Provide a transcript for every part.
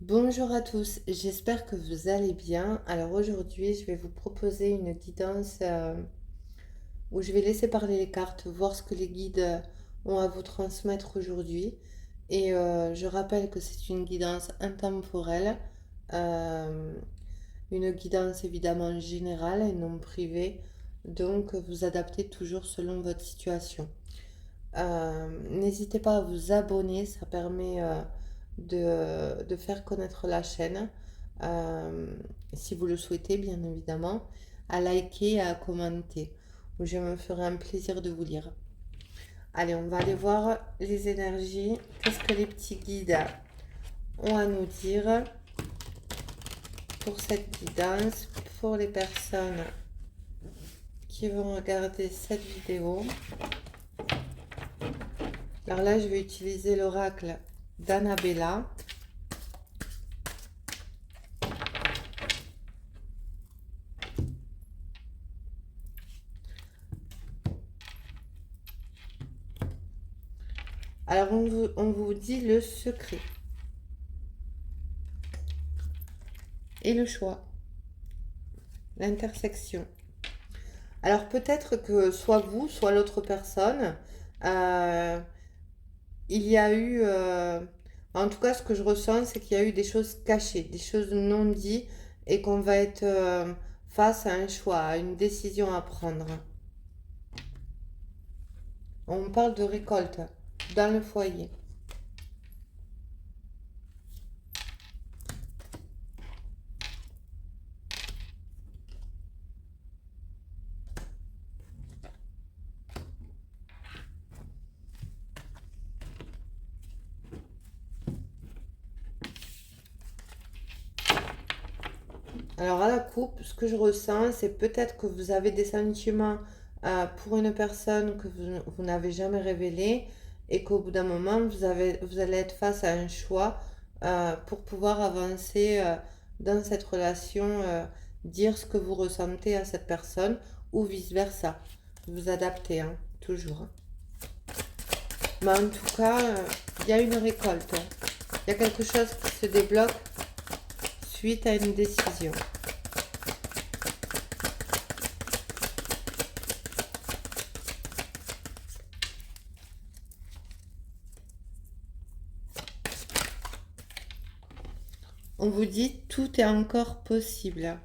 Bonjour à tous, j'espère que vous allez bien. Alors aujourd'hui, je vais vous proposer une guidance où je vais laisser parler les cartes, voir ce que les guides ont à vous transmettre aujourd'hui. Et je rappelle que c'est une guidance intemporelle, euh, une guidance évidemment générale et non privée. Donc vous adaptez toujours selon votre situation. N'hésitez pas à vous abonner, ça permet de faire connaître la chaîne, euh, si vous le souhaitez bien évidemment, à liker et à commenter, où je me ferai un plaisir de vous lire. Allez, on va aller voir les énergies, qu'est-ce que les petits guides ont à nous dire pour cette guidance, pour les personnes qui vont regarder cette vidéo. Alors là, je vais utiliser l'oracle d'Annabella. Alors, on vous dit le secret et le choix, l'intersection. Alors, peut-être que soit vous, soit l'autre personne, euh, il y a eu, en tout cas, ce que je ressens, c'est qu'il y a eu des choses cachées, des choses non dites, et qu'on va être face à un choix, à une décision à prendre. On parle de récolte dans le foyer. Alors à la coupe, ce que je ressens, c'est peut-être que vous avez des sentiments pour une personne que vous n'avez jamais révélée et qu'au bout d'un moment, vous allez être face à un choix pour pouvoir avancer dans cette relation, dire ce que vous ressentez à cette personne ou vice-versa. Vous adaptez, hein, toujours. Mais en tout cas, il y a une récolte. Il y a quelque chose qui se débloque suite à une décision. On vous dit tout est encore possible.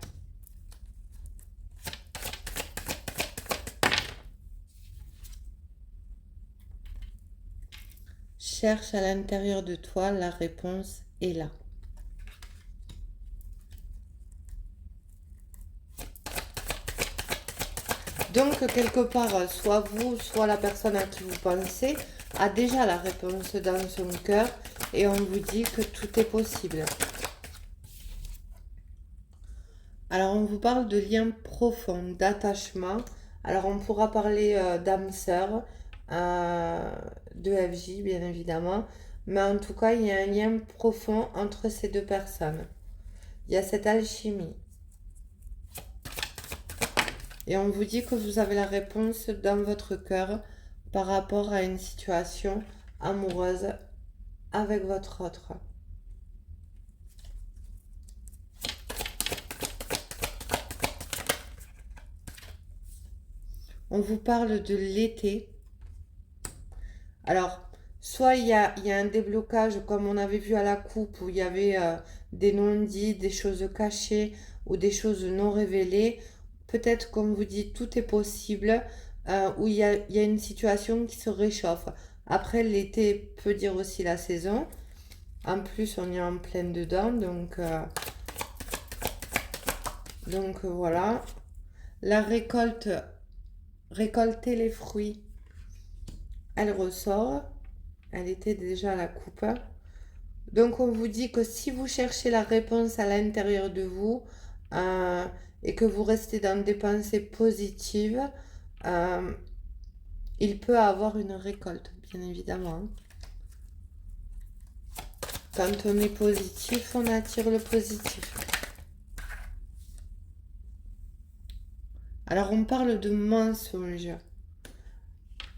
Cherche à l'intérieur de toi, la réponse est là. Donc quelque part, soit vous, soit la personne à qui vous pensez a déjà la réponse dans son cœur et on vous dit que tout est possible. Alors on vous parle de lien profond, d'attachement. Alors on pourra parler d'âme sœur, de FJ bien évidemment, mais en tout cas il y a un lien profond entre ces deux personnes. Il y a cette alchimie. Et on vous dit que vous avez la réponse dans votre cœur par rapport à une situation amoureuse avec votre autre. On vous parle de l'été. Alors, soit il y a un déblocage comme on avait vu à la coupe où il y avait des non-dits, des choses cachées ou des choses non révélées. Peut-être, comme vous dites, tout est possible, où il y a une situation qui se réchauffe. Après, l'été peut dire aussi la saison. En plus, on est en pleine dedans, donc voilà. La récolte, récolter les fruits, elle ressort. Elle était déjà à la coupe. Donc on vous dit que si vous cherchez la réponse à l'intérieur de vous euh, et que vous restez dans des pensées positives, euh, il peut avoir une récolte, bien évidemment. Quand on est positif, on attire le positif. Alors on parle de mensonge.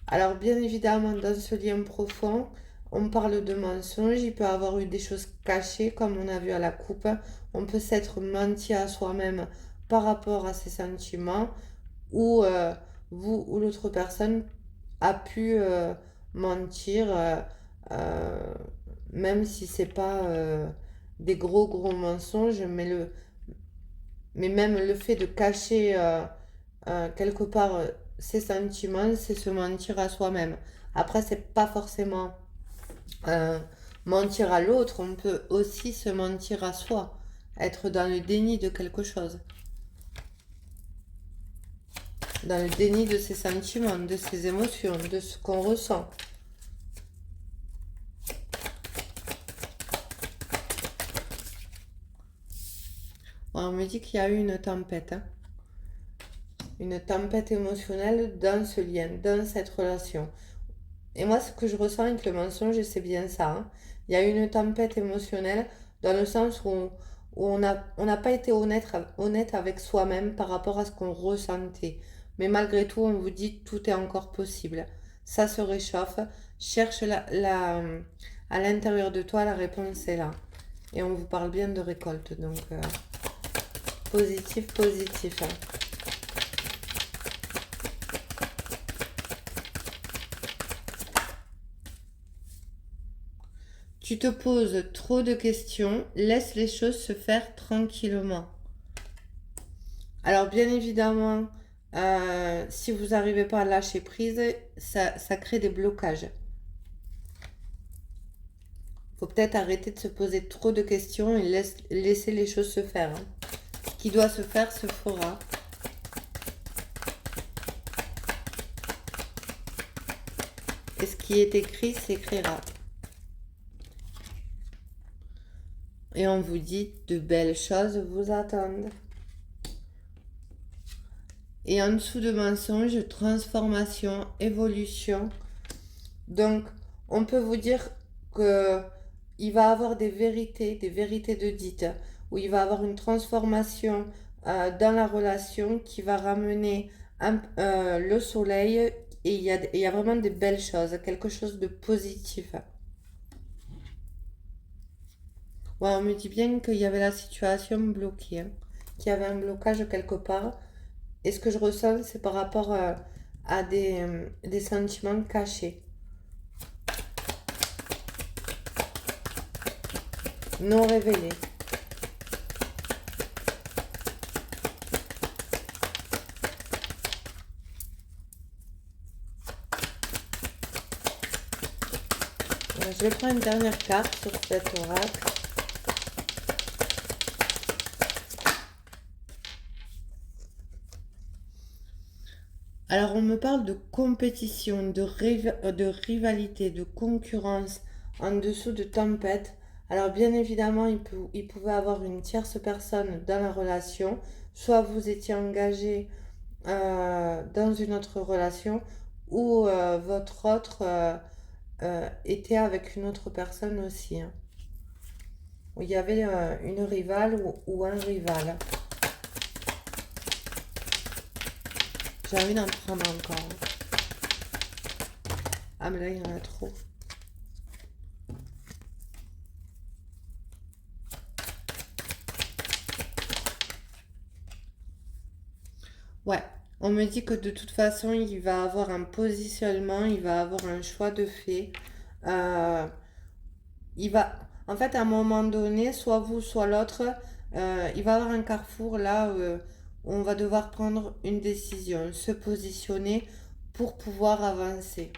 Alors bien évidemment, dans ce lien profond, on parle de mensonges, il peut y avoir eu des choses cachées, comme on a vu à la coupe. On peut s'être menti à soi-même par rapport à ses sentiments, ou vous ou l'autre personne a pu mentir, euh, même si c'est pas des gros mensonges, mais même le fait de cacher quelque part ses sentiments, c'est se mentir à soi-même. Après, c'est pas forcément euh, mentir à l'autre, on peut aussi se mentir à soi, être dans le déni de quelque chose, dans le déni de ses sentiments, de ses émotions, de ce qu'on ressent. On me dit qu'il y a eu une tempête, hein. Une tempête émotionnelle dans ce lien, dans cette relation. Et moi, ce que je ressens avec le mensonge, c'est bien ça, hein. Il y a eu une tempête émotionnelle dans le sens où on n'a pas été honnête avec soi-même par rapport à ce qu'on ressentait. Mais malgré tout, on vous dit tout est encore possible. Ça se réchauffe. Cherche à l'intérieur de toi, la réponse est là. Et on vous parle bien de récolte. Donc, positif, positif, hein. Tu te poses trop de questions, laisse les choses se faire tranquillement. Alors bien évidemment, si vous n'arrivez pas à lâcher prise, ça crée des blocages. Faut peut-être arrêter de se poser trop de questions et laisser les choses se faire, hein. Ce qui doit se faire se fera. Et ce qui est écrit s'écrira. Et on vous dit de belles choses vous attendent. Et en dessous de mensonges, transformation, évolution. Donc, on peut vous dire que il va avoir des vérités de dites, où il va avoir une transformation dans la relation qui va ramener le soleil, et il y a vraiment des belles choses, quelque chose de positif. Ouais, on me dit bien qu'il y avait la situation bloquée, hein, qu'il y avait un blocage quelque part. Et ce que je ressens, c'est par rapport à des sentiments cachés, non révélés. Je vais prendre une dernière carte sur cet oracle. Alors, on me parle de compétition, de rivalité, de concurrence en dessous de tempête. Alors, bien évidemment, il pouvait avoir une tierce personne dans la relation. Soit vous étiez engagé dans une autre relation, ou votre autre était avec une autre personne aussi, hein. Où il y avait une rivale ou un rival. J'ai envie d'en prendre encore. Ah, mais là, il y en a trop. Ouais, on me dit que de toute façon, il va avoir un positionnement, il va avoir un choix de fait. Euh, il va, en fait, à un moment donné, soit vous, soit l'autre, il va avoir un carrefour là où on va devoir prendre une décision, se positionner pour pouvoir avancer.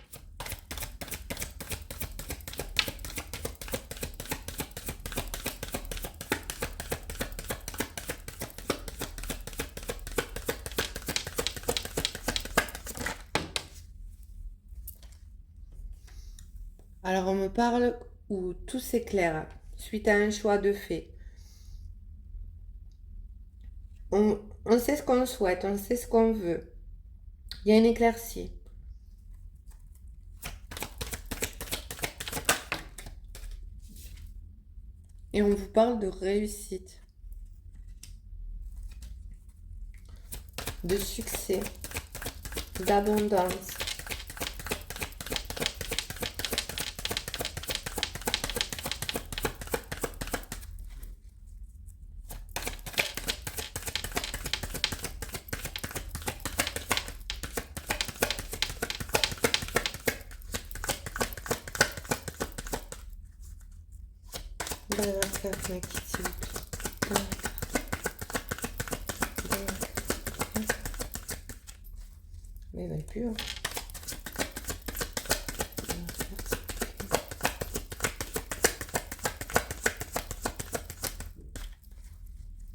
Alors, on me parle où tout s'éclaire suite à un choix de fait. On sait ce qu'on souhaite, on sait ce qu'on veut. Il y a une éclaircie. Et on vous parle de réussite, de succès, d'abondance. Dernière carte, ma Kitty, s'il vous plaît. Dernière carte. Mais il va plus, hein.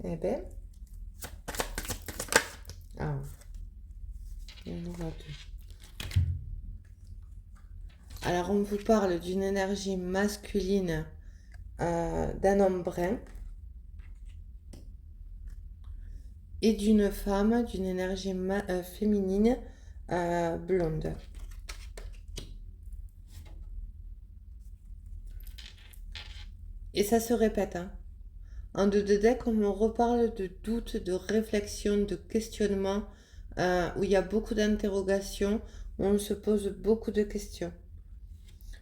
Eh ben. Ah. Il y en aura deux. Alors, on vous parle d'une énergie masculine d'un homme brun et d'une femme, d'une énergie féminine blonde. Et ça se répète, hein. En deux de deck, on me reparle de doutes, de réflexion, de questionnement, où il y a beaucoup d'interrogations, où on se pose beaucoup de questions.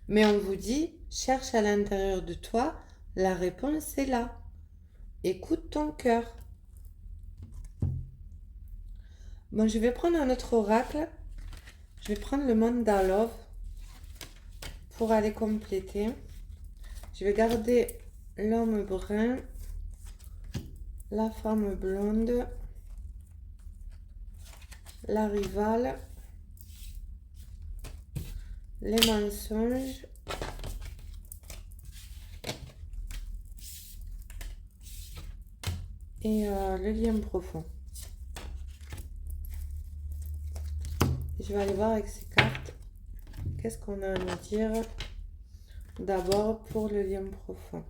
Mais on vous dit, cherche à l'intérieur de toi, la réponse est là. Écoute ton cœur. Bon, je vais prendre un autre oracle. Je vais prendre le Mandalove pour aller compléter. Je vais garder l'homme brun, la femme blonde, la rivale, les mensonges, et le lien profond. Je vais aller voir avec ces cartes qu'est-ce qu'on a à nous dire d'abord pour le lien profond.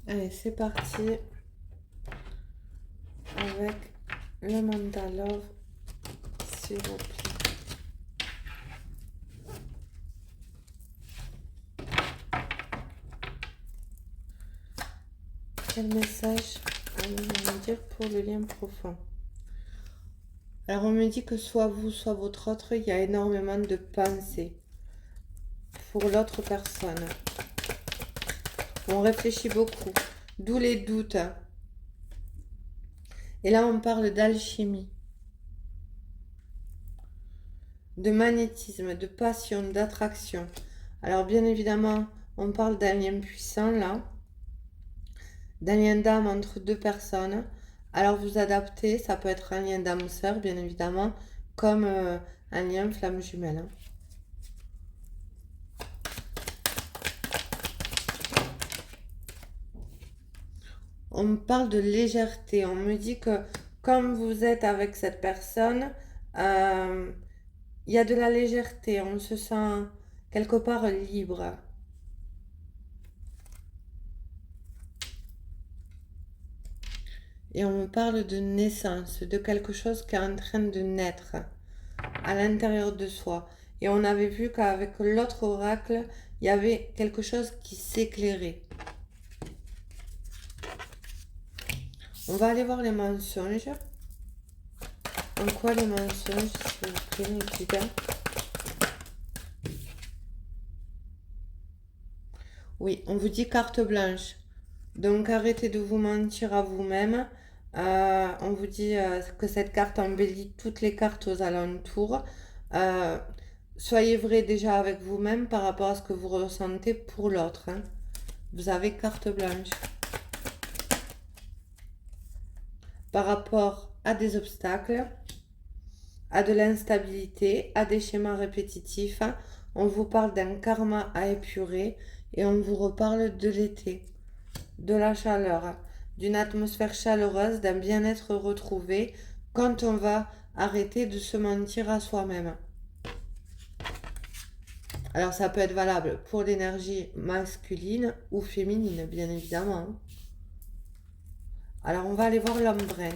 Allez, c'est parti avec le Mandalove, s'il vous plaît. Quel message allez-vous me dire pour le lien profond? Alors, on me dit que soit vous, soit votre autre, il y a énormément de pensées pour l'autre personne. On réfléchit beaucoup, d'où les doutes. Et là, on parle d'alchimie, de magnétisme, de passion, d'attraction. Alors, bien évidemment, on parle d'un lien puissant, là, d'un lien d'âme entre deux personnes. Alors, vous adaptez, ça peut être un lien d'âme-sœur, bien évidemment, comme un lien flamme jumelle. On me parle de légèreté. On me dit que comme vous êtes avec cette personne, il y a de la légèreté. On se sent quelque part libre. Et on me parle de naissance, de quelque chose qui est en train de naître à l'intérieur de soi. Et on avait vu qu'avec l'autre oracle, il y avait quelque chose qui s'éclairait. On va aller voir les mensonges. En quoi les mensonges, s'il vous plaît, mes petits gars? Oui, on vous dit carte blanche. Donc arrêtez de vous mentir à vous-même. On vous dit que cette carte embellit toutes les cartes aux alentours. Soyez vrai déjà avec vous-même par rapport à ce que vous ressentez pour l'autre. Hein. Vous avez carte blanche. Par rapport à des obstacles, à de l'instabilité, à des schémas répétitifs, on vous parle d'un karma à épurer et on vous reparle de l'été, de la chaleur, d'une atmosphère chaleureuse, d'un bien-être retrouvé quand on va arrêter de se mentir à soi-même. Alors ça peut être valable pour l'énergie masculine ou féminine, bien évidemment. Alors on va aller voir l'homme brun.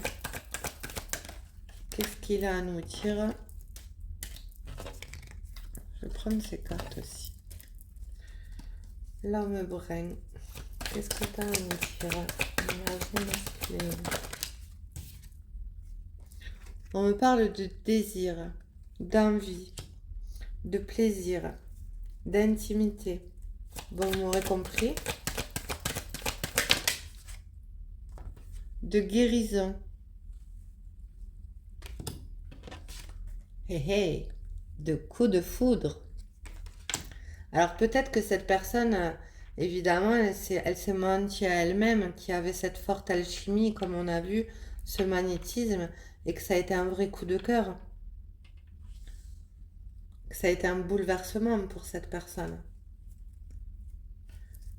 Qu'est-ce qu'il a à nous dire? Je vais prendre ces cartes aussi. L'homme brun. Qu'est-ce que tu as à nous dire? Énergie masculine. On me parle de désir, d'envie, de plaisir, d'intimité. Bon, vous m'aurez compris. De guérison. Hey, hey, de coups de foudre. Alors peut-être que cette personne, évidemment, elle s'est mentie à elle-même, qu'il y avait cette forte alchimie, comme on a vu, ce magnétisme, et que ça a été un vrai coup de cœur, que ça a été un bouleversement pour cette personne.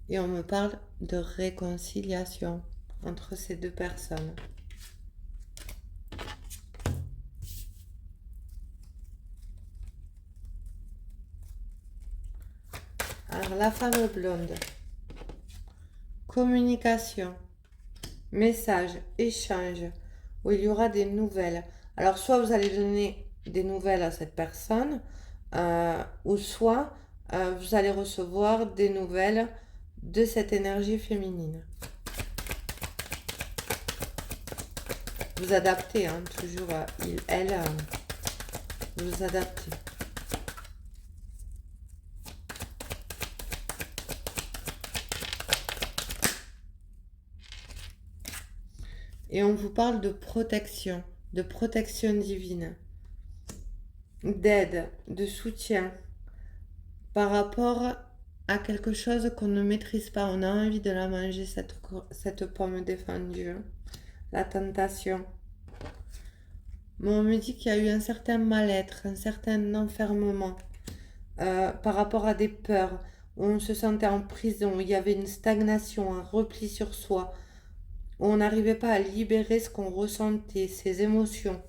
Et on me parle de réconciliation entre ces deux personnes. Alors la femme blonde, communication, message, échange, où il y aura des nouvelles. Alors soit vous allez donner des nouvelles à cette personne, ou soit vous allez recevoir des nouvelles de cette énergie féminine. Vous adaptez, hein, toujours, il, elle, vous adaptez. Et on vous parle de protection divine, d'aide, de soutien par rapport à quelque chose qu'on ne maîtrise pas. On a envie de la manger, cette pomme défendue, la tentation. Mais on me dit qu'il y a eu un certain mal-être, un certain enfermement par rapport à des peurs, où on se sentait en prison, où il y avait une stagnation, un repli sur soi, où on n'arrivait pas à libérer ce qu'on ressentait, ses émotions.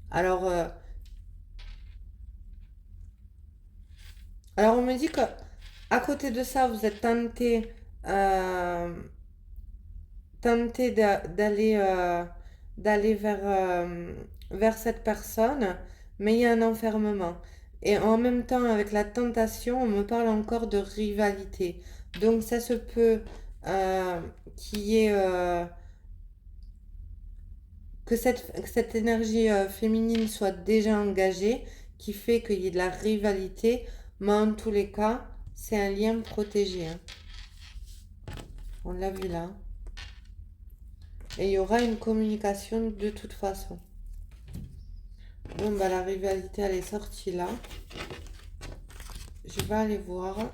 Alors, alors on me dit que à côté de ça, vous êtes euh, tenté d'aller vers cette personne, mais il y a un enfermement. Et en même temps, avec la tentation, on me parle encore de rivalité. Donc ça se peut euh, qu'il y ait que cette énergie féminine soit déjà engagée, qui fait qu'il y ait de la rivalité, mais en tous les cas, c'est un lien protégé, hein. On l'a vu là. Et il y aura une communication de toute façon. Bon, bah la rivalité, elle est sortie là. Je vais aller voir.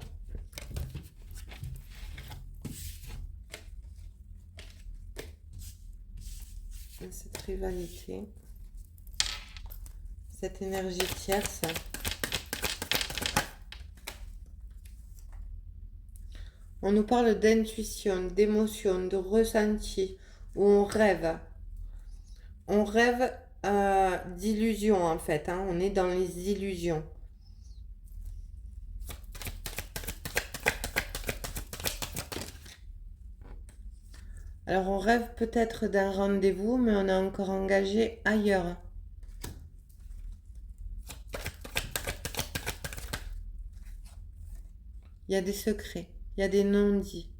Cette rivalité. Cette énergie tierce. On nous parle d'intuition, d'émotion, de ressenti, où on rêve. On rêve d'illusions en fait, hein. On est dans les illusions. Alors on rêve peut-être d'un rendez-vous, mais on est encore engagé ailleurs. Il y a des secrets, il y a des non-dits.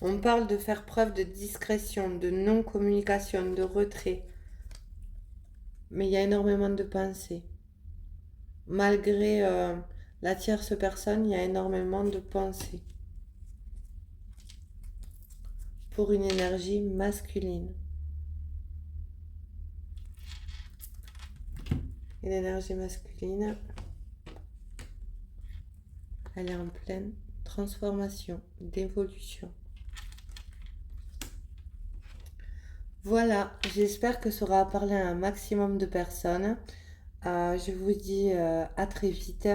On parle de faire preuve de discrétion, de non-communication, de retrait. Mais il y a énormément de pensées. Malgré la tierce personne, il y a énormément de pensées. Pour une énergie masculine. Et l'énergie masculine, elle est en pleine transformation, d'évolution. Voilà, j'espère que ça aura parlé à un maximum de personnes. Je vous dis à très vite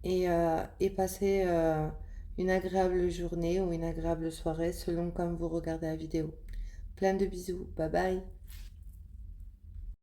et passez une agréable journée ou une agréable soirée selon comme vous regardez la vidéo. Plein de bisous, bye bye.